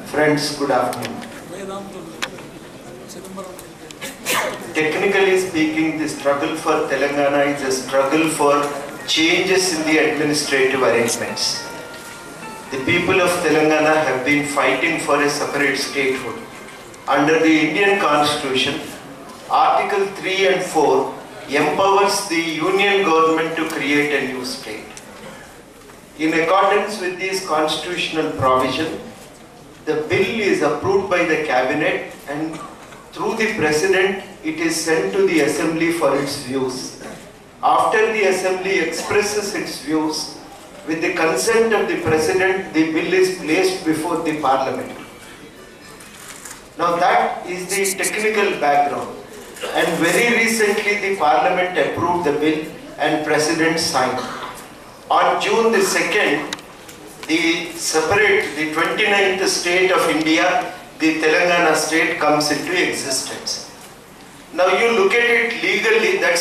Friends, good afternoon. Technically speaking, the struggle for Telangana is a struggle for changes in the administrative arrangements. The people of Telangana have been fighting for a separate statehood. Under the Indian Constitution, Article 3 and 4 empowers the union government to create a new state. In accordance with this constitutional provision, the bill is approved by the cabinet and through the president it is sent to the assembly for its views. After the assembly expresses its views, with the consent of the president, the bill is placed before the parliament. Now that is the technical background, and very recently the parliament approved the bill and president signed. On June the 2nd, the 29th state of India, the Telangana State, comes into existence. Now you look at it legally, that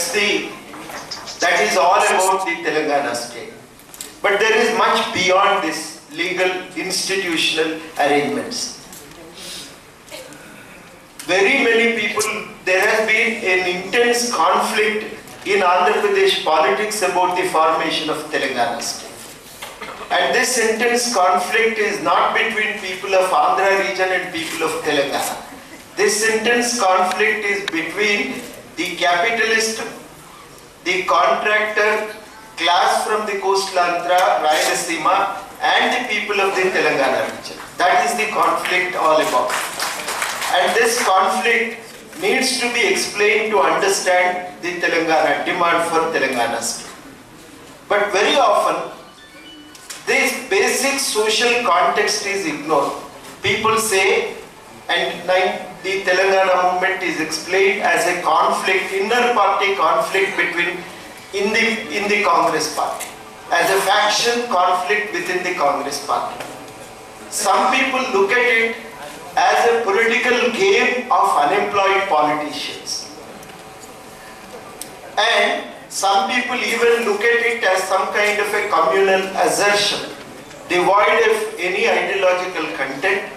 is all about the Telangana State. But there is much beyond this legal institutional arrangements. Very many people, there has been an intense conflict in Andhra Pradesh politics about the formation of Telangana State. And this intense conflict is not between people of Andhra region and people of Telangana. This intense conflict is between the capitalist, the contractor class from the coastal Andhra, Rayalaseema, and the people of the Telangana region. That is the conflict all about. And this conflict needs to be explained to understand the Telangana demand for Telangana State. But very often, this basic social context is ignored. People say, and the Telangana movement is explained as a conflict, inner party conflict in the Congress party, as a faction conflict within the Congress party. Some people look at it as a political game of unemployed politicians. And some people even look at it as some kind of a communal assertion, devoid of any ideological content,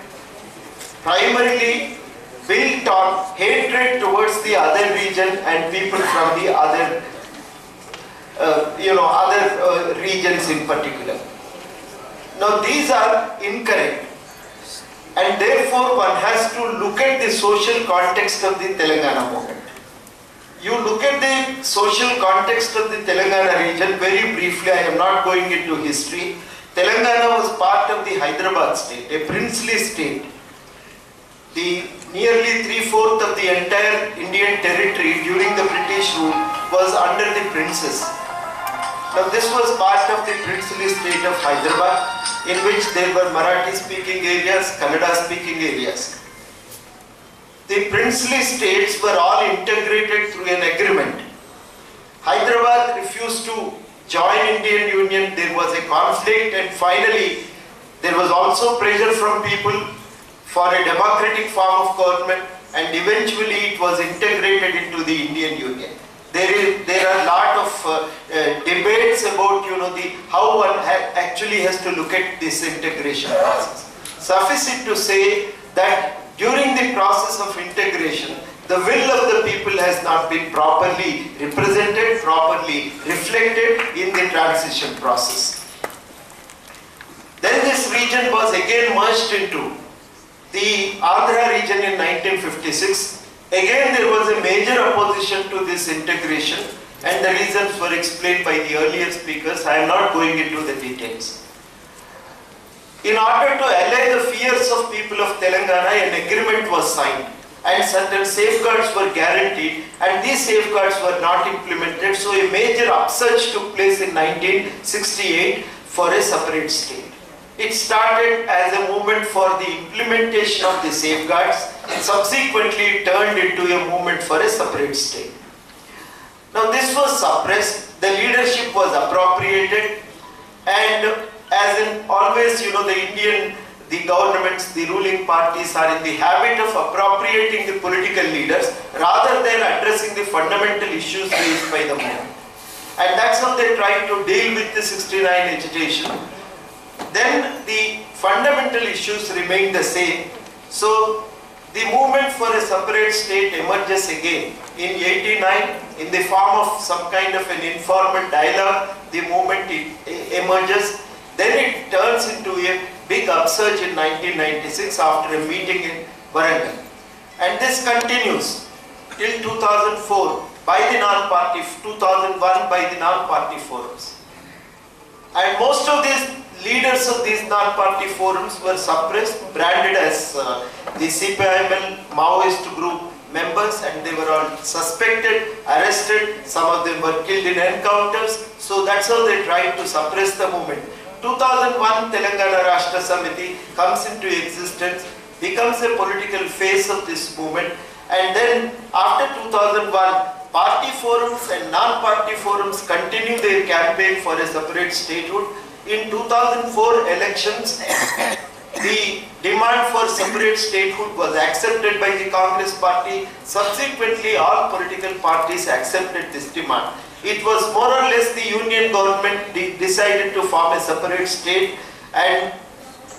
primarily built on hatred towards the other region and people from the other regions in particular. Now these are incorrect, and therefore one has to look at the social context of the Telangana movement. You look at the social context of the Telangana region very briefly. I am not going into history. Telangana was part of the Hyderabad state, a princely state. The nearly 3/4 of the entire Indian territory during the British rule was under the princes. Now this was part of the princely state of Hyderabad, in which there were Marathi speaking areas, Kannada speaking areas. The princely states were all integrated through an agreement. Hyderabad refused to join Indian Union. There was a conflict, and finally there was also pressure from people for a democratic form of government, and eventually it was integrated into the Indian Union. There are a lot of debates about how one actually has to look at this integration process. Suffice it to say that during the process of integration, the will of the people has not been properly represented, properly reflected in the transition process. Then this region was again merged into the Andhra region in 1956. Again there was a major opposition to this integration, and the reasons were explained by the earlier speakers. I am not going into the details. In order to allay the fears of people of Telangana, an agreement was signed and certain safeguards were guaranteed, and these safeguards were not implemented, so a major upsurge took place in 1968 for a separate state. It started as a movement for the implementation of the safeguards, and subsequently it turned into a movement for a separate state. Now this was suppressed, the leadership was appropriated, and as in always, the governments, the ruling parties are in the habit of appropriating the political leaders rather than addressing the fundamental issues raised by the movement. And they tried to deal with the 69 agitation. Then the fundamental issues remain the same. So the movement for a separate state emerges again in 89 in the form of some kind of an informal dialogue. The movement emerges. Then it turns into a big upsurge in 1996 after a meeting in Warangal. And this continues till 2004 by the non-party, 2001 by the non-party forums. And most of these leaders of these non-party forums were suppressed, branded as the CPIML Maoist group members, and they were all suspected, arrested, some of them were killed in encounters. So that's how they tried to suppress the movement. 2001 Telangana Rashtra Samiti comes into existence, becomes a political face of this movement, and then after 2001, party forums and non-party forums continue their campaign for a separate statehood. In 2004 elections, the demand for separate statehood was accepted by the Congress party. Subsequently, all political parties accepted this demand. It was more or less the union government decided to form a separate state, and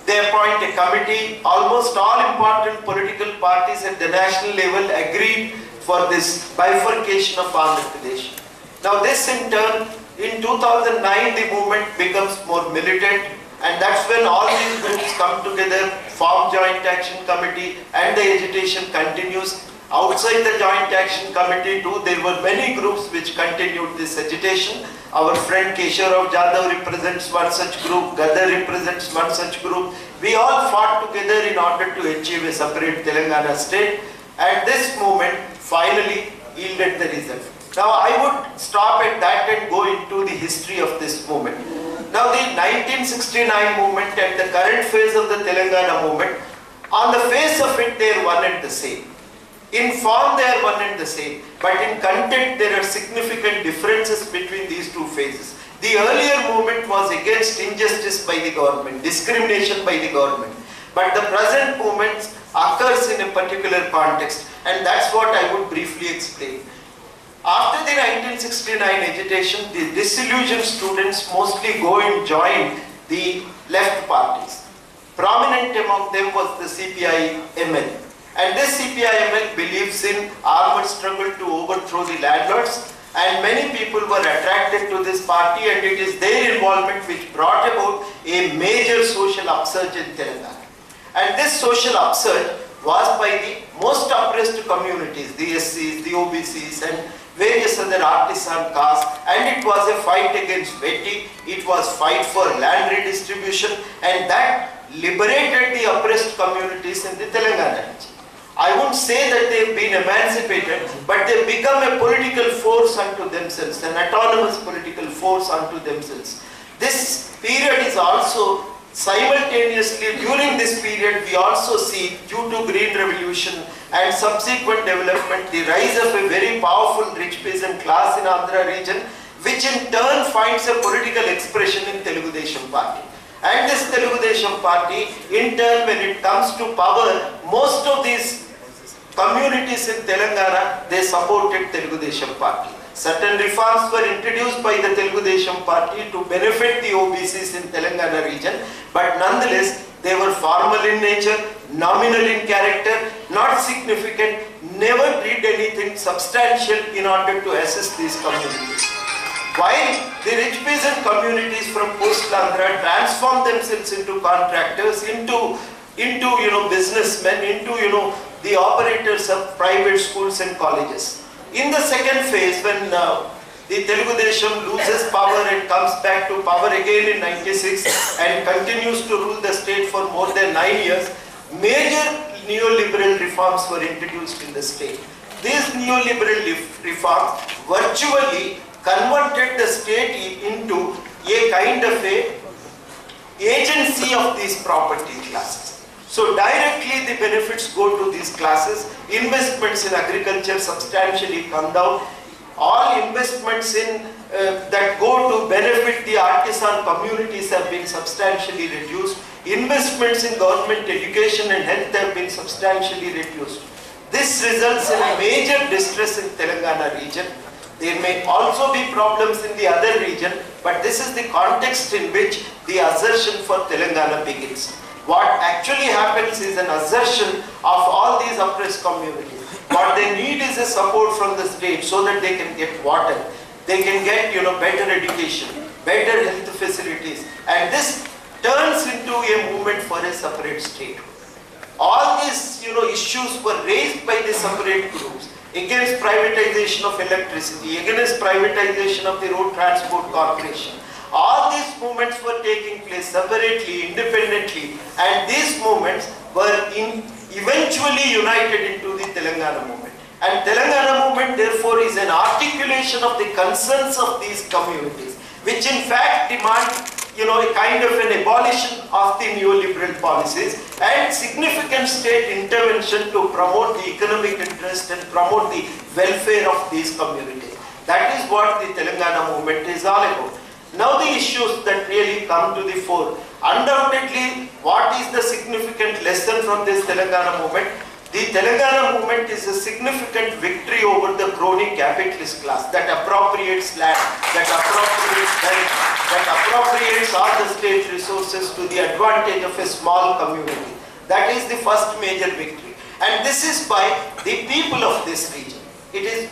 they appoint a committee. Almost all important political parties at the national level agreed for this bifurcation of Andhra Pradesh. Now this in turn, in 2009 the movement becomes more militant, and that's when all these groups come together, form Joint Action Committee, and the agitation continues. Outside the Joint Action Committee too, there were many groups which continued this agitation. Our friend Keshav Jadhav represents one such group, Gadar represents one such group. We all fought together in order to achieve a separate Telangana state, and this movement finally yielded the result. Now I would stop at that and go into the history of this movement. Now the 1969 movement and the current phase of the Telangana movement, on the face of it they are one and the same. In form they are one and the same, but in content there are significant differences between these two phases. The earlier movement was against injustice by the government, discrimination by the government, but the present movement occurs in a particular context, and that's what I would briefly explain. After the 1969 agitation, the disillusioned students mostly go and join the left parties. Prominent among them was the CPI-ML. And this CPI-ML believes in armed struggle to overthrow the landlords, and many people were attracted to this party, and it is their involvement which brought about a major social upsurge in Telangana. And this social upsurge was by the most oppressed communities, the SCs, the OBCs, and various other artisan castes, and it was a fight against Vetti, it was fight for land redistribution, and that liberated the oppressed communities in the Telangana region. I won't say that they've been emancipated, but they've become a political force unto themselves, an autonomous political force unto themselves. This period is also simultaneously, during this period, we also see, due to Green Revolution and subsequent development, the rise of a very powerful rich peasant class in Andhra region, which in turn finds a political expression in Telugu Desam Party. And this Telugu Desam Party, in turn, when it comes to power, most of these communities in Telangana, they supported Telugu Desam Party. Certain reforms were introduced by the Telugu Desam Party to benefit the OBCs in Telangana region, but nonetheless, they were formal in nature, nominal in character, not significant, never did anything substantial in order to assist these communities. While the rich peasant communities from coastal Andhra transformed themselves into contractors, into businessmen, into the operators of private schools and colleges. In the second phase, when the Telugu Desam loses power and comes back to power again in 96 and continues to rule the state for more than 9 years, major neoliberal reforms were introduced in the state. These neoliberal reforms virtually converted the state into a kind of a agency of these property classes. So directly the benefits go to these classes. Investments in agriculture substantially come down. All investments in that go to benefit the artisan communities have been substantially reduced. Investments in government education and health have been substantially reduced. This results in a major distress in Telangana region. There may also be problems in the other region, but this is the context in which the assertion for Telangana begins. What actually happens is an assertion of all these oppressed communities. What they need is a support from the state so that they can get water, they can get better education, better health facilities, and this turns into a movement for a separate state. All these issues were raised by the separate groups against privatization of electricity, against privatization of the road transport corporation. All these movements were taking place separately, independently, and these movements were eventually united into the Telangana movement. And Telangana movement therefore is an articulation of the concerns of these communities, which in fact demand a kind of an abolition of the neoliberal policies and significant state intervention to promote the economic interest and promote the welfare of these communities. That is what the Telangana movement is all about. Now the issues that really come to the fore. Undoubtedly, what is the significant lesson from this Telangana movement? The Telangana movement is a significant victory over the crony capitalist class that appropriates land, that appropriates wealth, that appropriates all the state resources to the advantage of a small community. That is the first major victory. And this is by the people of this region. It is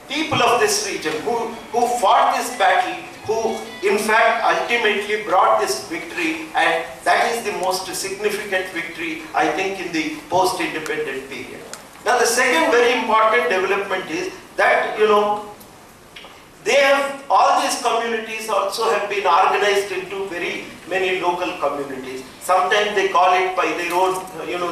people of this region who fought this battle, who in fact ultimately brought this victory, and that is the most significant victory, I think, in the post-independent period. Now the second very important development is that all these communities also have been organized into very many local communities. Sometimes they call it by their own,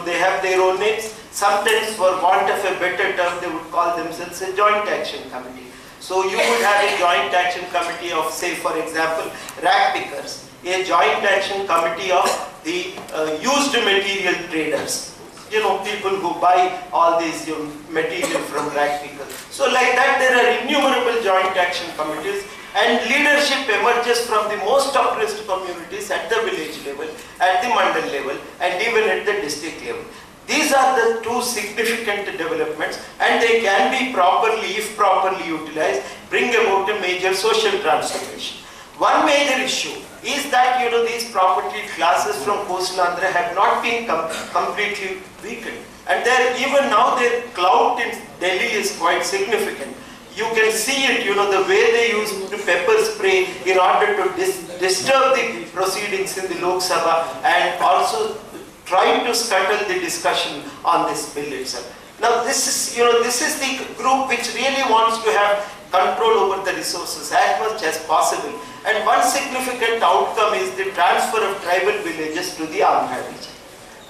they have their own names. Sometimes, for want of a better term, they would call themselves a joint action committee. So you would have a joint action committee of, say for example, rag pickers, a joint action committee of the used material traders, people who buy all these material from rag pickers. So like that there are innumerable joint action committees, and leadership emerges from the most oppressed communities at the village level, at the mandal level, and even at the district level. These are the two significant developments, and they can be properly, if properly utilized, bring about a major social transformation. One major issue is that these property classes from coastal Andhra have not been completely weakened, and even now their clout in Delhi is quite significant. You can see it, the way they use pepper spray in order to disturb the proceedings in the Lok Sabha, and also trying to scuttle the discussion on this bill itself. Now this is the group which really wants to have control over the resources as much as possible. And one significant outcome is the transfer of tribal villages to the Andhra region.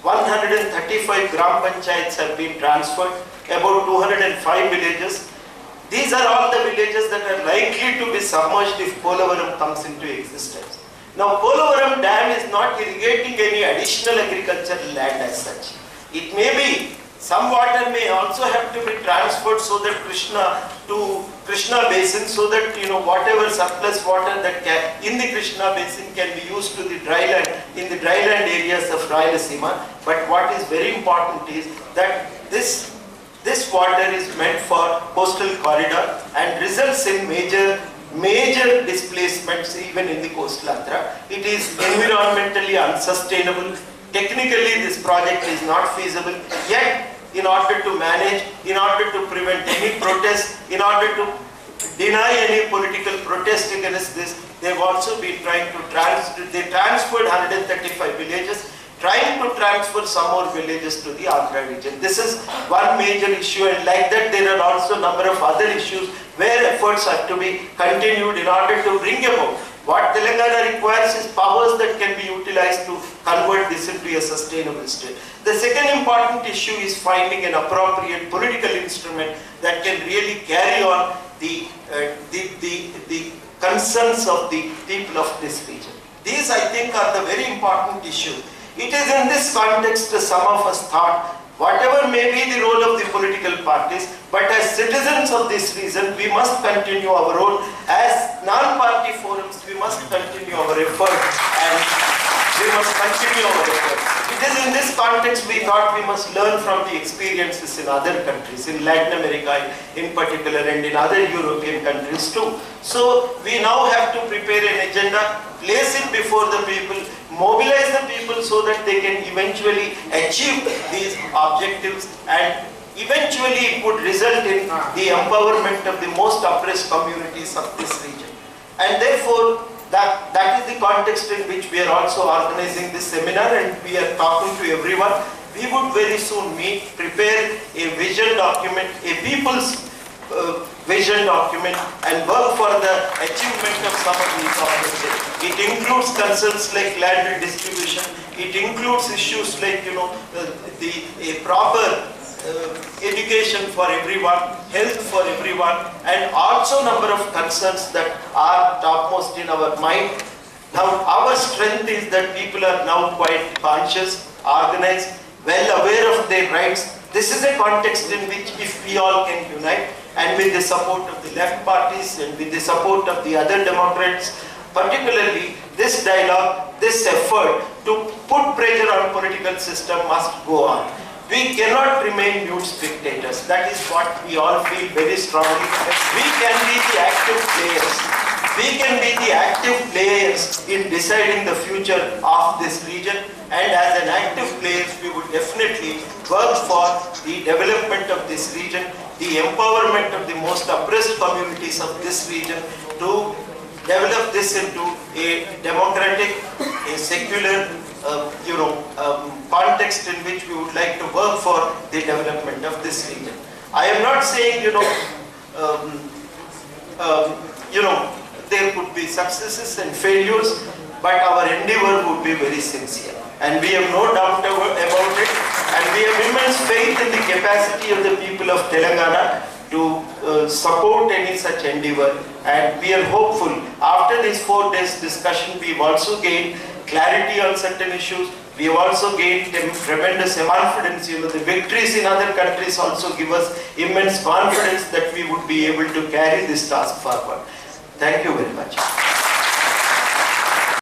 135 gram panchayats have been transferred, about 205 villages. These are all the villages that are likely to be submerged if Polavaram comes into existence. Now Polavaram Dam is not irrigating any additional agricultural land as such. It may be, some water may also have to be transferred so that Krishna basin, so that whatever surplus water that in the Krishna basin can be used to the dryland, in the dryland areas of Rayalaseema. But what is very important is that this water is meant for coastal corridor and results in major displacements even in the coastal Andhra. It is environmentally unsustainable. Technically this project is not feasible, yet in order to manage, in order to prevent any protest, in order to deny any political protest against this, they have also been trying to transferred 135 villages, trying to transfer some more villages to the Andhra region. This is one major issue, and like that there are also a number of other issues where efforts have to be continued in order to bring about. What Telangana requires is powers that can be utilized to convert this into a sustainable state. The second important issue is finding an appropriate political instrument that can really carry on the concerns of the people of this region. These, I think, are the very important issues. It is in this context that some of us thought, whatever may be the role of the political parties, but as citizens of this region, we must continue our role. As non-party forums, we must continue our effort and We must continue our efforts. It is in this context we thought we must learn from the experiences in other countries, in Latin America in particular, and in other European countries too. So we now have to prepare an agenda, place it before the people, mobilize the people so that they can eventually achieve these objectives, and eventually it would result in the empowerment of the most oppressed communities of this region. And therefore, that is the context in which we are also organizing this seminar, and we are talking to everyone. We would very soon meet, prepare a vision document, a people's vision document, and work for the achievement of some of these objectives. It includes concerns like land redistribution. It includes issues like, a proper education for everyone, health for everyone, and also number of concerns that are topmost in our mind. Now, our strength is that people are now quite conscious, organized, well aware of their rights. This is a context in which if we all can unite, and with the support of the left parties and with the support of the other Democrats, particularly this dialogue, this effort to put pressure on political system must go on. We cannot remain mute spectators. That is what we all feel very strongly. We can be the active players. We can be the active players in deciding the future of this region, and as an active players, we would definitely work for the development of this region, the empowerment of the most oppressed communities of this region, to develop this into a democratic, a secular, context in which we would like to work for the development of this region. I am not saying, there could be successes and failures, but our endeavor would be very sincere. And we have no doubt about it, and we have immense faith in the capacity of the people of Telangana to support any such endeavor, and we are hopeful. After this 4 days discussion, we've also gained clarity on certain issues. We have also gained tremendous confidence. The victories in other countries also give us immense confidence that we would be able to carry this task forward. Thank you very much.